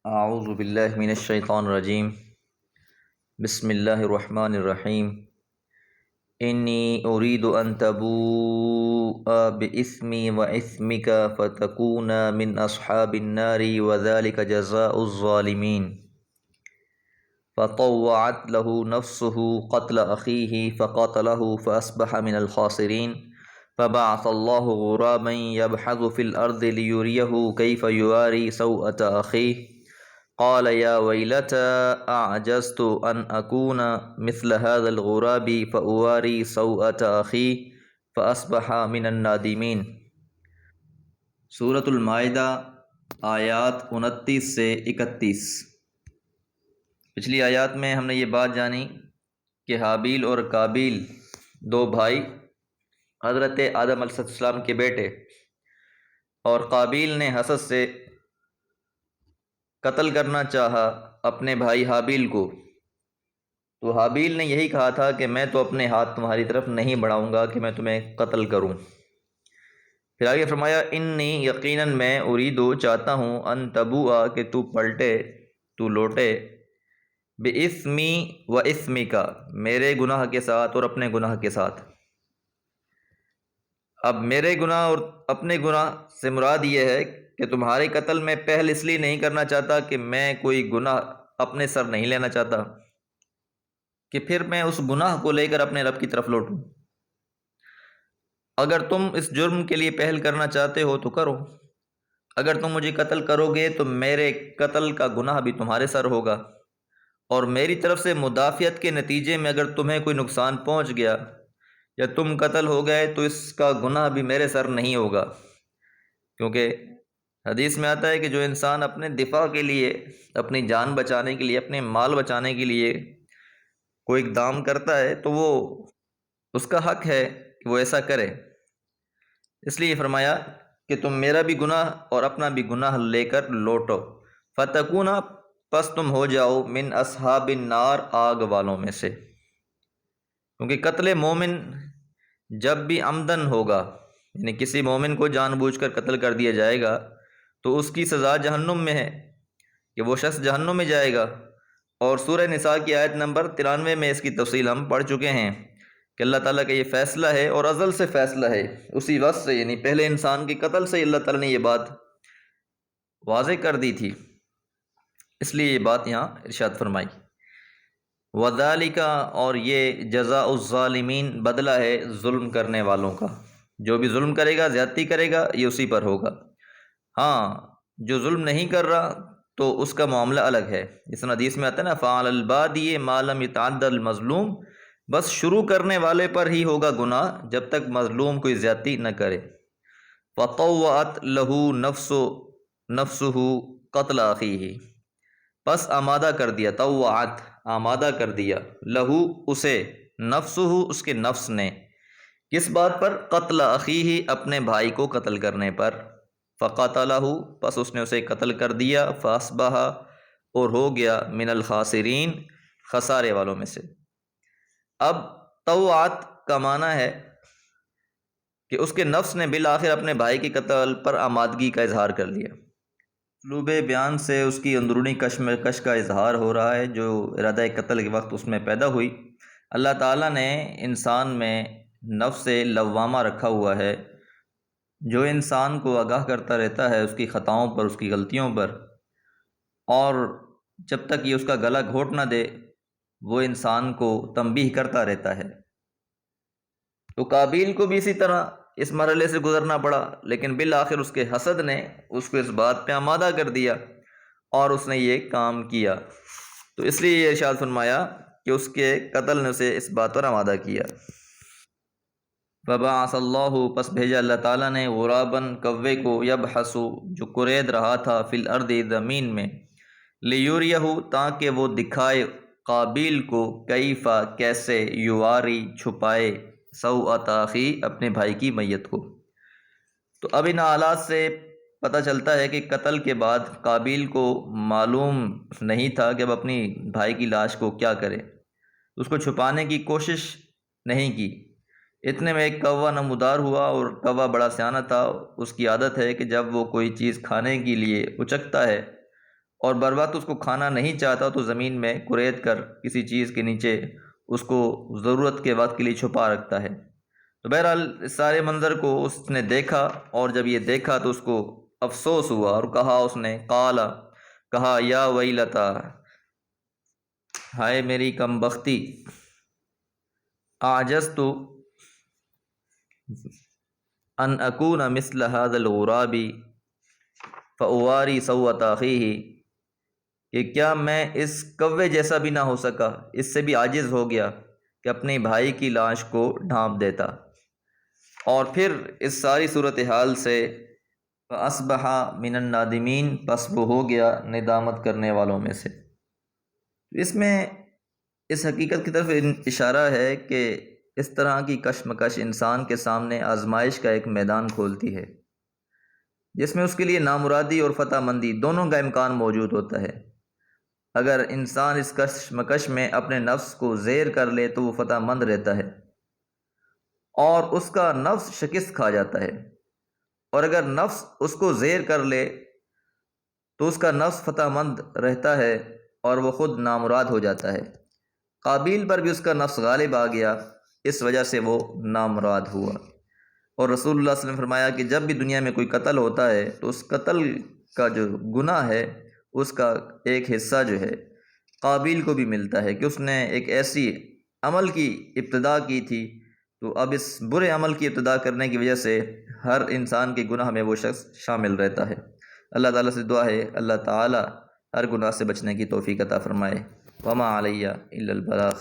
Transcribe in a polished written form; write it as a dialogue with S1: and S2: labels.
S1: اعوذ باللہ من الشیطان الرجیم بسم اللہ الرحمن الرحیم انی اريد ان تبوء باسمی واسمک فتکون من اصحاب النار وذلك جزاء الظالمین فطوعت له نفسه قتل اخیہ فقتله فاصبح من الخاسرین فبعث الله غرابا يبحث في الارض ليريه كيف يواري سوءة اخیہ قال یا ویلتى اعجزت ان اکون مثل هذا الغراب فاواری سوءة اخی فاصبح من النادمین۔ سورۃ المائدہ آیات 29 سے 31۔ پچھلی آیات میں ہم نے یہ بات جانی کہ حابیل اور قابیل دو بھائی حضرت آدم علیہ السلام کے بیٹے، اور قابیل نے حسد سے قتل کرنا چاہا اپنے بھائی حابیل کو، تو حابیل نے یہی کہا تھا کہ میں تو اپنے ہاتھ تمہاری طرف نہیں بڑھاؤں گا کہ میں تمہیں قتل کروں۔ پھر آگے فرمایا انی یقیناً میں اریدو چاہتا ہوں ان تبوء کہ تو پلٹے، تو لوٹے، باسمی و اسمک میرے گناہ کے ساتھ اور اپنے گناہ کے ساتھ۔ اب میرے گناہ اور اپنے گناہ سے مراد یہ ہے کہ تمہارے قتل میں پہل اس لیے نہیں کرنا چاہتا کہ میں کوئی گناہ اپنے سر نہیں لینا چاہتا کہ پھر میں اس گناہ کو لے کر اپنے رب کی طرف لوٹوں۔ اگر تم اس جرم کے لیے پہل کرنا چاہتے ہو تو کرو، اگر تم مجھے قتل کرو گے تو میرے قتل کا گناہ بھی تمہارے سر ہوگا، اور میری طرف سے مدافعت کے نتیجے میں اگر تمہیں کوئی نقصان پہنچ گیا یا تم قتل ہو گئے تو اس کا گناہ بھی میرے سر نہیں ہوگا، کیونکہ حدیث میں آتا ہے کہ جو انسان اپنے دفاع کے لیے، اپنی جان بچانے کے لیے، اپنے مال بچانے کے لیے کوئی اقدام کرتا ہے تو وہ اس کا حق ہے کہ وہ ایسا کرے۔ اس لیے فرمایا کہ تم میرا بھی گناہ اور اپنا بھی گناہ لے کر لوٹو، فتکون پس تم ہو جاؤ من اصحاب النار آگ والوں میں سے، کیونکہ قتل مومن جب بھی عمدن ہوگا، یعنی کسی مومن کو جان بوجھ کر قتل کر دیا جائے گا تو اس کی سزا جہنم میں ہے کہ وہ شخص جہنم میں جائے گا۔ اور سورہ نساء کی آیت نمبر 93 میں اس کی تفصیل ہم پڑھ چکے ہیں کہ اللہ تعالیٰ کا یہ فیصلہ ہے اور ازل سے فیصلہ ہے، اسی وقت سے یعنی پہلے انسان کے قتل سے اللہ تعالیٰ نے یہ بات واضح کر دی تھی، اس لیے یہ بات یہاں ارشاد فرمائی۔ وَذَلِكَ اور یہ جزاء الظالمین بدلہ ہے ظلم کرنے والوں کا، جو بھی ظلم کرے گا، زیادتی کرے گا، یہ اسی پر ہوگا۔ ہاں جو ظلم نہیں کر رہا تو اس کا معاملہ الگ ہے، جس طرح حدیث میں آتا ہے نا فعلی البادی ما لم يتعد المظلوم، بس شروع کرنے والے پر ہی ہوگا گناہ جب تک مظلوم کوئی زیادتی نہ کرے۔ فطوعت له نفسه قتل اخیہ، پس آمادہ کر دیا، طوعت آمادہ کر دیا، لہو اسے، نفسہ اس کے نفس نے، کس بات پر؟ قتل اخیہ اپنے بھائی کو قتل کرنے پر، فقتلہ پس اس نے اسے قتل کر دیا، فاصبح اور ہو گیا من الخاسرین خسارے والوں میں سے۔ اب طوعت کا معنی ہے کہ اس کے نفس نے بالآخر اپنے بھائی کے قتل پر آمادگی کا اظہار کر لیا۔ اسلوب بیان سے اس کی اندرونی کشمکش کا اظہار ہو رہا ہے جو ارادہ قتل کے وقت اس میں پیدا ہوئی۔ اللہ تعالیٰ نے انسان میں نفس لوامہ رکھا ہوا ہے جو انسان کو آگاہ کرتا رہتا ہے اس کی خطاؤں پر، اس کی غلطیوں پر، اور جب تک یہ اس کا گلا گھونٹ نہ دے وہ انسان کو تنبیہ کرتا رہتا ہے۔ تو قابیل کو بھی اسی طرح اس مرحلے سے گزرنا پڑا، لیکن بالآخر اس کے حسد نے اس کو اس بات پہ آمادہ کر دیا اور اس نے یہ کام کیا، تو اس لیے یہ ارشاد فرمایا کہ اس کے قتل نے اسے اس بات پر آمادہ کیا۔ فبعث اللہ پس بھیجا اللہ تعالیٰ نے غراباً کوے کو، یبحث جو کرید رہا تھا، فی الارض زمین میں، لیوریہ تاکہ وہ دکھائے قابیل کو، کیفا کیسے، یواری چھپائے، سوءۃ اخی اپنے بھائی کی میت کو۔ تو اب ان حالات سے پتہ چلتا ہے کہ قتل کے بعد قابیل کو معلوم نہیں تھا کہ اب اپنی بھائی کی لاش کو کیا کرے، اس کو چھپانے کی کوشش نہیں کی۔ اتنے میں ایک کوا نمودار ہوا، اور کوا بڑا سیانہ تھا، اس کی عادت ہے کہ جب وہ کوئی چیز کھانے کے لیے اچکتا ہے اور بر وقت اس کو کھانا نہیں چاہتا تو زمین میں کریت کر کسی چیز کے نیچے اس کو ضرورت کے وقت کے لیے چھپا رکھتا ہے۔ تو بہرحال اس سارے منظر کو اس نے دیکھا، اور جب یہ دیکھا تو اس کو افسوس ہوا، اور کہا اس نے کہا یا ویلتا، ہائے میری کم بختی، اعجزت ان اکون مثل هذا الغراب فاواری سوءۃ اخیہ، کہ کیا میں اس کوے جیسا بھی نہ ہو سکا، اس سے بھی عاجز ہو گیا کہ اپنے بھائی کی لاش کو ڈھانپ دیتا۔ اور پھر اس ساری صورتحال سے فَأَصْبَحَ مِنَ النَّادِمِينَ، پس وہ ہو گیا ندامت کرنے والوں میں سے۔ اس میں اس حقیقت کی طرف اشارہ ہے کہ اس طرح کی کشمکش انسان کے سامنے آزمائش کا ایک میدان کھولتی ہے، جس میں اس کے لیے نامرادی اور فتح مندی دونوں کا امکان موجود ہوتا ہے۔ اگر انسان اس کشمکش میں اپنے نفس کو زیر کر لے تو وہ فتح مند رہتا ہے اور اس کا نفس شکست کھا جاتا ہے، اور اگر نفس اس کو زیر کر لے تو اس کا نفس فتح مند رہتا ہے اور وہ خود نامراد ہو جاتا ہے۔ قابیل پر بھی اس کا نفس غالب آ گیا، اس وجہ سے وہ نامراد ہوا۔ اور رسول اللہ صلی اللہ علیہ وسلم نے فرمایا کہ جب بھی دنیا میں کوئی قتل ہوتا ہے تو اس قتل کا جو گناہ ہے اس کا ایک حصہ جو ہے قابیل کو بھی ملتا ہے، کہ اس نے ایک ایسی عمل کی ابتدا کی تھی، تو اب اس برے عمل کی ابتدا کرنے کی وجہ سے ہر انسان کے گناہ میں وہ شخص شامل رہتا ہے۔ اللہ تعالیٰ سے دعا ہے اللہ تعالیٰ ہر گناہ سے بچنے کی توفیق عطا فرمائے۔ وما علیہ الا البلاغ۔